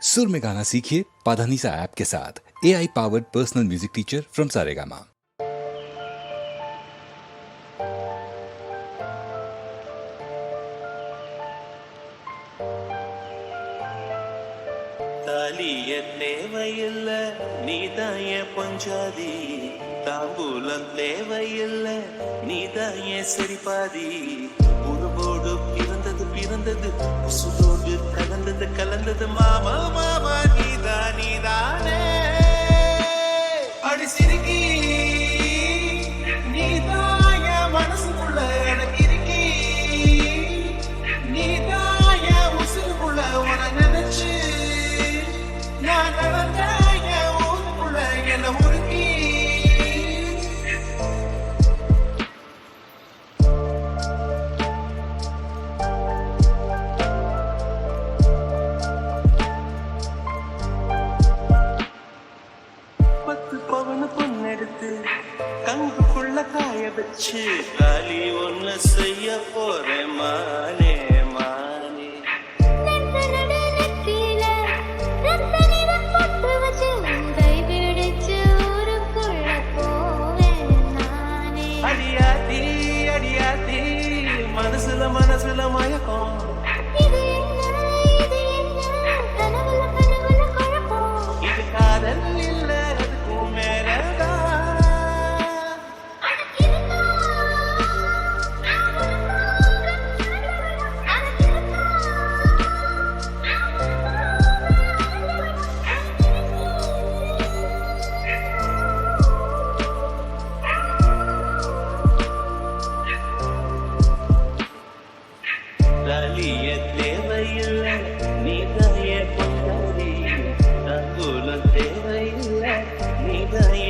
सुर में गाना सीखिए पाधानीसा ऐप के साथ। AI powered personal music teacher from Saregama. தாலிய தேவையில்ல நீதாய பஞ்சாதி, தாம்பூலம் தேவையில்ல நீதாய சரிபாதி. உருவோடு பிறந்தது பிறந்தது, உசுரோடு கலந்தது கலந்தது, மாமா மாமா நீதானே. அடி சிறுகி நீதாய மனசுக்குள்ள எனக்கு இருக்கி, நீதாய உசுருக்குள்ள உன நினைச்சு நான் நடந்தாய ஊருக்குள்ள என்ன உருக்கி. பவனு பொண்ணெடுத்து கங்குக்குள்ள காய வச்சு காலி ஒண்ணு செய்ய போறேன் மானே மானே. அடியாத்தி அடியாத்தி மனசுல மனசுல மயக்கம். இது காதல் இல்ல அதுக்கும் மேலதான். தாலிய தேவையில்ல நீதாய பொங்காரி, தாம்பூலம் தேவையில்ல நீதாய